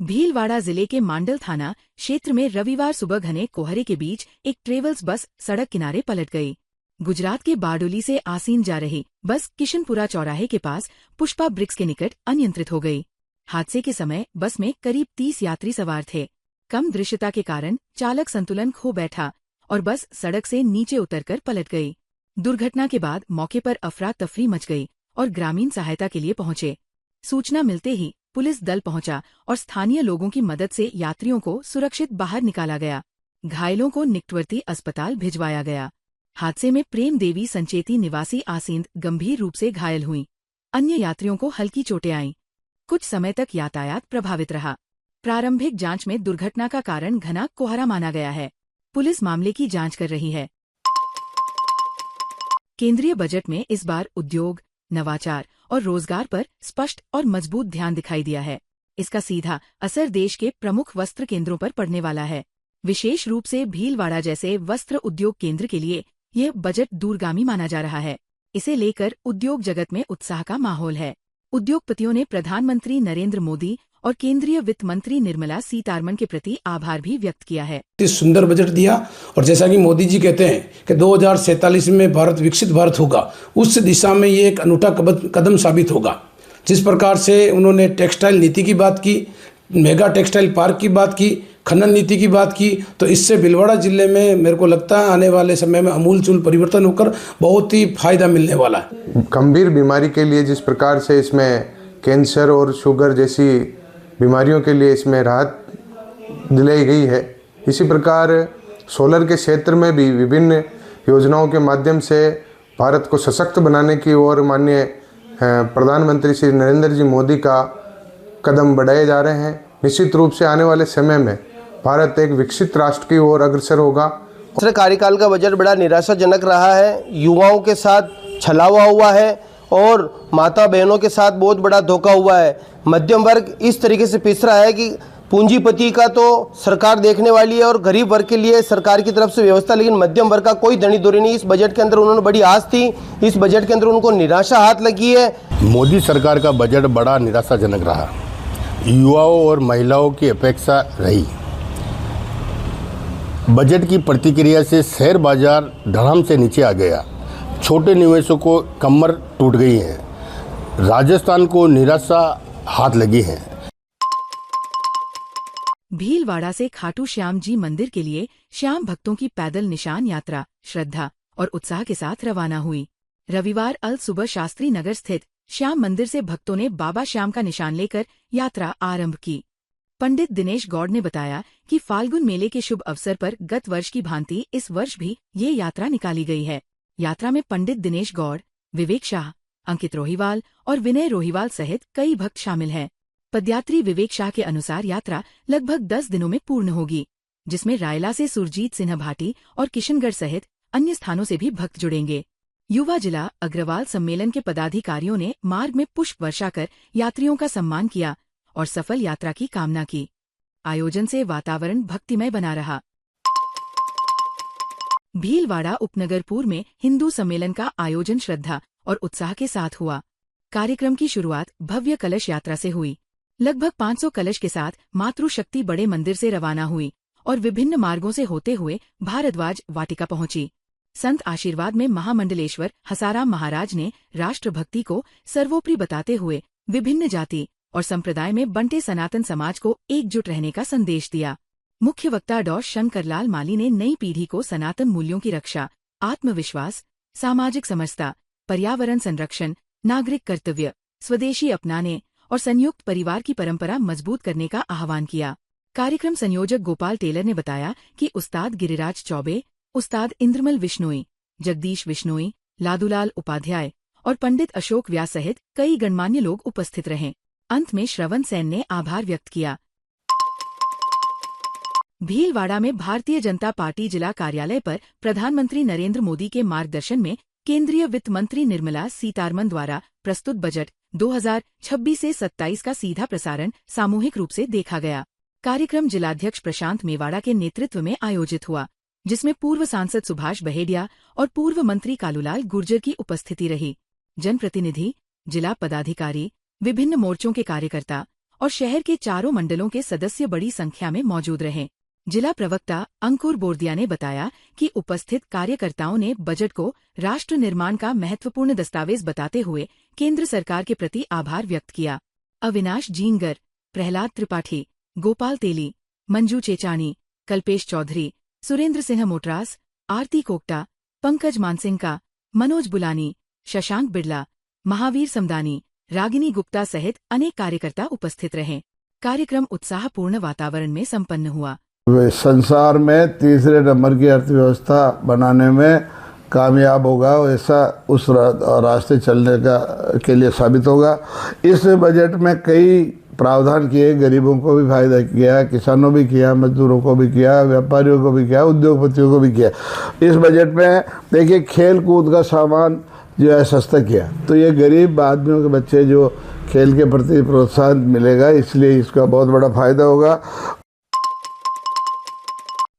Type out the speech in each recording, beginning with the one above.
भीलवाड़ा जिले के मांडल थाना क्षेत्र में रविवार सुबह घने कोहरे के बीच एक ट्रेवल्स बस सड़क किनारे पलट गई। गुजरात के बारडोली से आसीन जा रही बस किशनपुरा चौराहे के पास पुष्पा ब्रिक्स के निकट अनियंत्रित हो गई। हादसे के समय बस में करीब 30 यात्री सवार थे। कम दृश्यता के कारण चालक संतुलन खो बैठा और बस सड़क से नीचे उतरकर पलट गई। दुर्घटना के बाद मौके पर अफरा तफरी मच गई और ग्रामीण सहायता के लिए पहुंचे। सूचना मिलते ही पुलिस दल पहुंचा और स्थानीय लोगों की मदद से यात्रियों को सुरक्षित बाहर निकाला गया। घायलों को निकटवर्ती अस्पताल भिजवाया गया। हादसे में प्रेम देवी संचेती निवासी आसींद गंभीर रूप से घायल हुई। अन्य यात्रियों को हल्की चोटें आईं। कुछ समय तक यातायात प्रभावित रहा। प्रारंभिक जांच में दुर्घटना का कारण घना कोहरा माना गया है। पुलिस मामले की जांच कर रही है। केंद्रीय बजट में इस बार उद्योग, नवाचार और रोजगार पर स्पष्ट और मजबूत ध्यान दिखाई दिया है। इसका सीधा असर देश के प्रमुख वस्त्र केंद्रों पर पड़ने वाला है। विशेष रूप से भीलवाड़ा जैसे वस्त्र उद्योग केंद्र के लिए यह बजट दूरगामी माना जा रहा है। इसे लेकर उद्योग जगत में उत्साह का माहौल है। उद्योगपतियों ने प्रधानमंत्री नरेंद्र मोदी और केंद्रीय वित्त मंत्री निर्मला सीतारमण के प्रति आभार भी व्यक्त किया है। इस सुंदर बजट दिया और जैसा कि मोदी जी कहते हैं कि 2047 में भारत विकसित भारत होगा, उस दिशा में ये एक अनूठा कदम साबित होगा। जिस प्रकार से उन्होंने टेक्सटाइल नीति की बात की, मेगा टेक्सटाइल पार्क की बात की, खनन नीति की बात की, तो इससे भीलवाड़ा जिले में मेरे को लगता है आने वाले समय में अमूलचूल परिवर्तन होकर बहुत ही फायदा मिलने वाला है। गंभीर बीमारी के लिए जिस प्रकार से इसमें कैंसर और शुगर जैसी बीमारियों के लिए इसमें राहत दिलाई गई है, इसी प्रकार सोलर के क्षेत्र में भी विभिन्न योजनाओं के माध्यम से भारत को सशक्त बनाने की ओर माननीय प्रधानमंत्री श्री नरेंद्र जी मोदी का कदम बढ़ाए जा रहे हैं। निश्चित रूप से आने वाले समय में भारत एक विकसित राष्ट्र की ओर अग्रसर होगा। दूसरे कार्यकाल का बजट बड़ा निराशाजनक रहा है। युवाओं के साथ छलावा हुआ है और माता बहनों के साथ बहुत बड़ा धोखा हुआ है। मध्यम वर्ग इस तरीके से पिस रहा है कि पूंजीपति का तो सरकार देखने वाली है और गरीब वर्ग के लिए सरकार की तरफ से व्यवस्था, लेकिन मध्यम वर्ग का कोई धनी धुरी नहीं। इस बजट के अंदर उन्होंने बड़ी आस थी, इस बजट के अंदर उनको निराशा हाथ लगी है। मोदी सरकार का बजट बड़ा निराशाजनक रहा। युवाओं और महिलाओं की अपेक्षा रही। बजट की प्रतिक्रिया से शेयर बाजार धड़ाम से नीचे आ गया। छोटे निवेशकों को कमर टूट गई है। राजस्थान को निराशा हाथ लगी है। भीलवाड़ा से खाटू श्याम जी मंदिर के लिए श्याम भक्तों की पैदल निशान यात्रा श्रद्धा और उत्साह के साथ रवाना हुई। रविवार अल सुबह शास्त्री नगर स्थित श्याम मंदिर से भक्तों ने बाबा श्याम का निशान लेकर यात्रा आरंभ की। पंडित दिनेश गौड़ ने बताया कि फाल्गुन मेले के शुभ अवसर पर गत वर्ष की भांति इस वर्ष भी ये यात्रा निकाली गई है। यात्रा में पंडित दिनेश गौड़, विवेक शाह, अंकित रोहिवाल और विनय रोहिवाल सहित कई भक्त शामिल हैं। पदयात्री विवेक शाह के अनुसार यात्रा लगभग 10 दिनों में पूर्ण होगी, जिसमें रायला से सुरजीत सिन्हा भाटी और किशनगढ़ सहित अन्य स्थानों से भी भक्त जुड़ेंगे। युवा जिला अग्रवाल सम्मेलन के पदाधिकारियों ने मार्ग में पुष्प वर्षा कर यात्रियों का सम्मान किया और सफल यात्रा की कामना की। आयोजन से वातावरण भक्तिमय बना रहा। भीलवाड़ा उपनगरपुर में हिंदू सम्मेलन का आयोजन श्रद्धा और उत्साह के साथ हुआ। कार्यक्रम की शुरुआत भव्य कलश यात्रा से हुई। लगभग 500 कलश के साथ मातृशक्ति बड़े मंदिर से रवाना हुई और विभिन्न मार्गों से होते हुए भारद्वाज वाटिका पहुंची। संत आशीर्वाद में महामंडलेश्वर हसाराम महाराज ने राष्ट्रभक्ति को सर्वोपरि बताते हुए विभिन्न जाति और संप्रदाय में बंटे सनातन समाज को एकजुट रहने का संदेश दिया। मुख्य वक्ता डॉ शंकरलाल माली ने नई पीढ़ी को सनातन मूल्यों की रक्षा, आत्मविश्वास, सामाजिक समरसता, पर्यावरण संरक्षण, नागरिक कर्तव्य, स्वदेशी अपनाने और संयुक्त परिवार की परंपरा मजबूत करने का आह्वान किया। कार्यक्रम संयोजक गोपाल टेलर ने बताया कि उस्ताद गिरिराज चौबे, उस्ताद इंद्रमल विश्नोई, जगदीश विश्नोई, लादूलाल उपाध्याय और पंडित अशोक व्यास सहित कई गणमान्य लोग उपस्थित रहे। अंत में श्रवण सेन ने आभार व्यक्त किया। भीलवाड़ा में भारतीय जनता पार्टी जिला कार्यालय पर प्रधानमंत्री नरेंद्र मोदी के मार्गदर्शन में केंद्रीय वित्त मंत्री निर्मला सीतारमण द्वारा प्रस्तुत बजट 2026 से 27 का सीधा प्रसारण सामूहिक रूप से देखा गया। कार्यक्रम जिलाध्यक्ष प्रशांत मेवाड़ा के नेतृत्व में आयोजित हुआ, जिसमें पूर्व सांसद सुभाष बहेडिया और पूर्व मंत्री कालूलाल गुर्जर की उपस्थिति रही। जनप्रतिनिधि, जिला पदाधिकारी, विभिन्न मोर्चों के कार्यकर्ता और शहर के चारों मंडलों के सदस्य बड़ी संख्या में मौजूद रहे। जिला प्रवक्ता अंकुर बोरदिया ने बताया कि उपस्थित कार्यकर्ताओं ने बजट को राष्ट्र निर्माण का महत्वपूर्ण दस्तावेज बताते हुए केंद्र सरकार के प्रति आभार व्यक्त किया। अविनाश जींगर, प्रहलाद त्रिपाठी, गोपाल तेली, मंजू चेचानी, कल्पेश चौधरी, सुरेंद्र सिंह मोटरास, आरती कोकटा, पंकज मानसिंह, मनोज बुलानी, शशांक बिड़ला, महावीर समदानी, रागिनी गुप्ता सहित अनेक कार्यकर्ता उपस्थित रहे। कार्यक्रम उत्साहपूर्ण वातावरण में संपन्न हुआ। संसार में तीसरे नंबर की अर्थव्यवस्था बनाने में कामयाब होगा, ऐसा उस रास्ते चलने के लिए साबित होगा। इस बजट में कई प्रावधान किए, गरीबों को भी फायदा किया, किसानों भी किया, मजदूरों को भी किया, व्यापारियों को भी किया, उद्योगपतियों को भी किया। इस बजट में देखिए खेल कूद का सामान जो है सस्ता किया, तो ये गरीब आदमियों के बच्चे जो खेल के प्रति प्रोत्साहन मिलेगा, इसलिए इसका बहुत बड़ा फायदा होगा।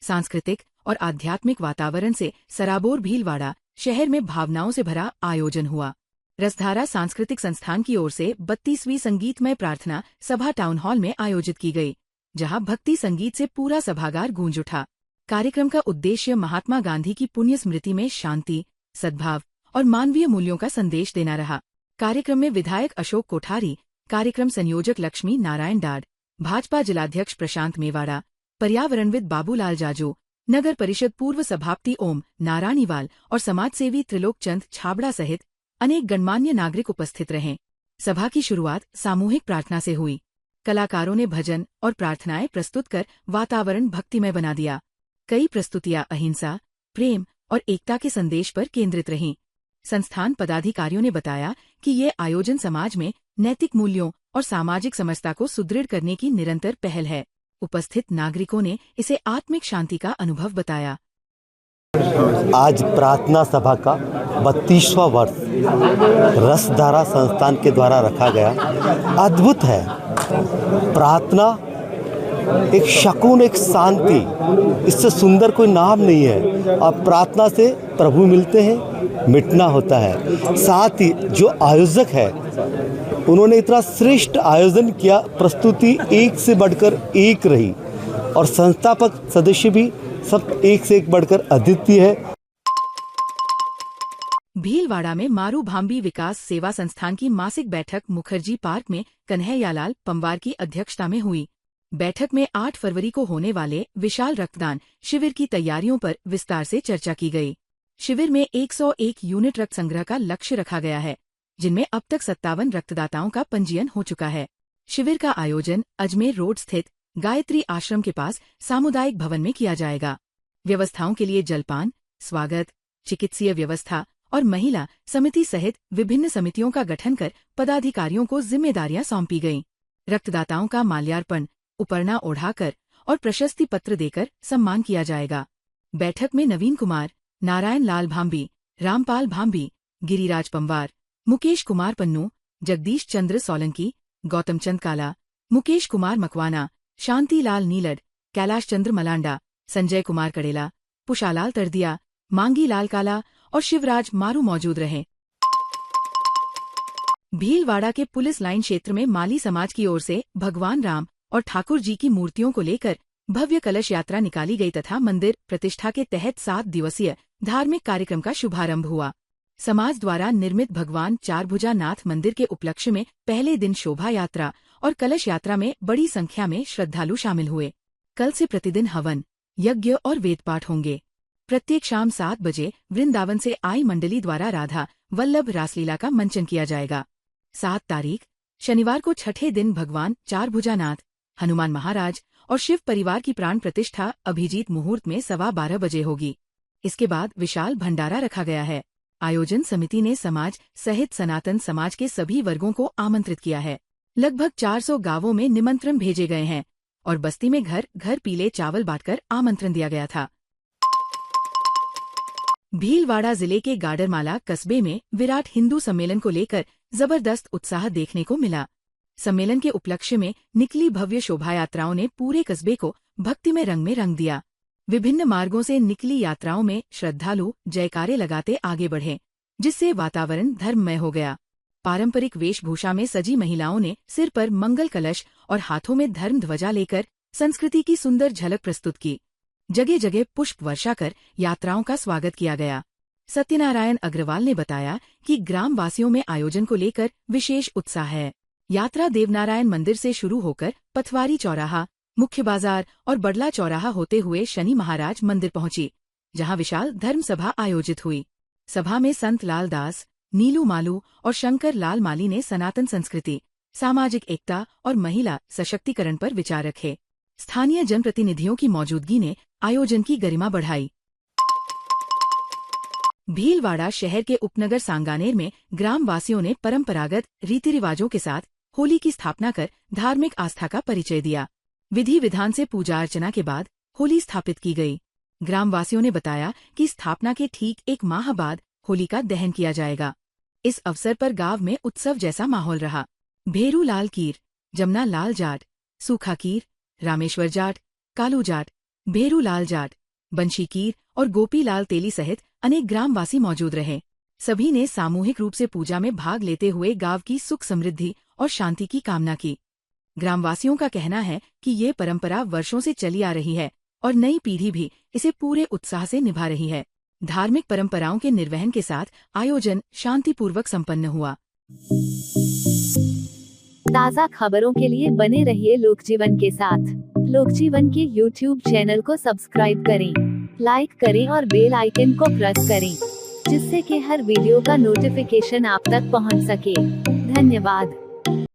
सांस्कृतिक और आध्यात्मिक वातावरण से सराबोर भीलवाड़ा शहर में भावनाओं से भरा आयोजन हुआ। रसधारा सांस्कृतिक संस्थान की ओर से 32वीं संगीतमय प्रार्थना सभा टाउन हॉल में आयोजित की गई, जहां भक्ति संगीत से पूरा सभागार गूंज उठा। कार्यक्रम का उद्देश्य महात्मा गांधी की पुण्य स्मृति में शांति, सद्भाव और मानवीय मूल्यों का संदेश देना रहा। कार्यक्रम में विधायक अशोक कोठारी, कार्यक्रम संयोजक लक्ष्मी नारायण डाड, भाजपा जिलाध्यक्ष प्रशांत मेवाड़ा, पर्यावरणविद बाबूलाल जाजू, नगर परिषद पूर्व सभापति ओम नारायणीवाल और समाजसेवी त्रिलोक चंद छाबड़ा सहित अनेक गणमान्य नागरिक उपस्थित रहे। सभा की शुरुआत सामूहिक प्रार्थना से हुई। कलाकारों ने भजन और प्रार्थनाएं प्रस्तुत कर वातावरण भक्तिमय बना दिया। कई प्रस्तुतियां अहिंसा, प्रेम और एकता के संदेश पर केंद्रित रहीं। संस्थान पदाधिकारियों ने बताया कि ये आयोजन समाज में नैतिक मूल्यों और सामाजिक समरसता को सुदृढ़ करने की निरंतर पहल है। उपस्थित नागरिकों ने इसे आत्मिक शांति का अनुभव बताया। आज प्रार्थना सभा का 32वां वर्ष रसधारा संस्थान के द्वारा रखा गया। अद्भुत है। प्रार्थना एक शकून, एक शांति, इससे सुंदर कोई नाम नहीं है। और प्रार्थना से प्रभु मिलते हैं, मिटना होता है। साथ ही जो आयोजक है उन्होंने इतना श्रेष्ठ आयोजन किया, प्रस्तुति एक से बढ़कर एक रही और संस्थापक सदस्य भी सब एक से एक बढ़कर अद्वितीय है। भीलवाड़ा में मारू भांबी विकास सेवा संस्थान की मासिक बैठक मुखर्जी पार्क में कन्हैयालाल पंवार की अध्यक्षता में हुई। बैठक में 8 फरवरी को होने वाले विशाल रक्तदान शिविर की तैयारियों पर विस्तार से चर्चा की गई। शिविर में 101 यूनिट रक्त संग्रह का लक्ष्य रखा गया है, जिनमें अब तक 57 रक्तदाताओं का पंजीयन हो चुका है। शिविर का आयोजन अजमेर रोड स्थित गायत्री आश्रम के पास सामुदायिक भवन में किया जाएगा। व्यवस्थाओं के लिए जलपान, स्वागत, चिकित्सीय व्यवस्था और महिला समिति सहित विभिन्न समितियों का गठन कर पदाधिकारियों को जिम्मेदारियां सौंपी गईं। रक्तदाताओं का माल्यार्पण, उपरना ओढ़ाकर और प्रशस्ति पत्र देकर सम्मान किया जाएगा। बैठक में नवीन कुमार, नारायण लाल भांबी, रामपाल भांबी, गिरिराज पंवार, मुकेश कुमार पन्नू, जगदीश चंद्र सोलंकी, गौतम चंद काला, मुकेश कुमार मकवाना, शांति लाल नीलड, कैलाश चंद्र मलांडा, संजय कुमार कड़ेला, पुशालाल तरदिया, मांगी लाल काला और शिवराज मारू मौजूद रहे। भीलवाड़ा के पुलिस लाइन क्षेत्र में माली समाज की ओर से भगवान राम और ठाकुर जी की मूर्तियों को लेकर भव्य कलश यात्रा निकाली गई तथा मंदिर प्रतिष्ठा के तहत 7 दिवसीय धार्मिक कार्यक्रम का शुभारंभ हुआ। समाज द्वारा निर्मित भगवान चारभुजा नाथ मंदिर के उपलक्ष्य में पहले दिन शोभा यात्रा और कलश यात्रा में बड़ी संख्या में श्रद्धालु शामिल हुए। कल से प्रतिदिन हवन, यज्ञ और वेदपाठ होंगे। प्रत्येक शाम 7 बजे वृंदावन से आई मंडली द्वारा राधा वल्लभ रासलीला का मंचन किया जाएगा। 7 तारीख शनिवार को छठे दिन भगवान चारभुजानाथ, हनुमान महाराज और शिव परिवार की प्राण प्रतिष्ठा अभिजीत मुहूर्त में 12:15 बजे होगी। इसके बाद विशाल भंडारा रखा गया है। आयोजन समिति ने समाज सहित सनातन समाज के सभी वर्गों को आमंत्रित किया है। लगभग 400 गांवों में निमंत्रण भेजे गए हैं और बस्ती में घर घर पीले चावल बांटकर आमंत्रण दिया गया था। भीलवाड़ा जिले के गाडरमाला कस्बे में विराट हिंदू सम्मेलन को लेकर जबरदस्त उत्साह देखने को मिला। सम्मेलन के उपलक्ष्य में निकली भव्य शोभायात्राओं ने पूरे कस्बे को भक्तिमय रंग में रंग दिया। विभिन्न मार्गों से निकली यात्राओं में श्रद्धालु जयकारे लगाते आगे बढ़े, जिससे वातावरण धर्ममय हो गया। पारंपरिक वेशभूषा में सजी महिलाओं ने सिर पर मंगल कलश और हाथों में धर्म ध्वजा लेकर संस्कृति की सुंदर झलक प्रस्तुत की। जगह जगह पुष्प वर्षा कर यात्राओं का स्वागत किया गया। सत्यनारायण अग्रवाल ने बताया कि ग्राम वासियों में आयोजन को लेकर विशेष उत्साह है। यात्रा देवनारायण मंदिर से शुरू होकर पथवारी चौराहा, मुख्य बाजार और बड़ला चौराहा होते हुए शनि महाराज मंदिर पहुंची, जहां विशाल धर्म सभा आयोजित हुई। सभा में संत लाल दास, नीलू मालू और शंकर लाल माली ने सनातन संस्कृति, सामाजिक एकता और महिला सशक्तिकरण पर विचार रखे। स्थानीय जनप्रतिनिधियों की मौजूदगी ने आयोजन की गरिमा बढ़ाई। भीलवाड़ा शहर के उपनगर सांगानेर में ग्राम वासियों ने परंपरागत रीति रिवाजों के साथ होली की स्थापना कर धार्मिक आस्था का परिचय दिया। विधि विधान से पूजा अर्चना के बाद होली स्थापित की गई। ग्राम वासियों ने बताया कि स्थापना के ठीक 1 माह बाद होली का दहन किया जाएगा। इस अवसर पर गांव में उत्सव जैसा माहौल रहा। भेरू लाल कीर, जमुना लाल जाट, सूखा कीर, रामेश्वर जाट, कालू जाट, भेरू लाल जाट, बंशी कीर और गोपी लाल तेली सहित अनेक ग्रामवासी मौजूद रहे। सभी ने सामूहिक रूप से पूजा में भाग लेते हुए गांव की सुख समृद्धि और शांति की कामना की। ग्रामवासियों का कहना है कि ये परंपरा वर्षों से चली आ रही है और नई पीढ़ी भी इसे पूरे उत्साह से निभा रही है। धार्मिक परंपराओं के निर्वहन के साथ आयोजन शांतिपूर्वक संपन्न हुआ। ताज़ा खबरों के लिए बने रहिए लोकजीवन के साथ। लोकजीवन के YouTube चैनल को सब्सक्राइब करें, लाइक करें और बेल आइकन को प्रेस करें, जिससे कि हर वीडियो का नोटिफिकेशन आप तक पहुंच सके। धन्यवाद।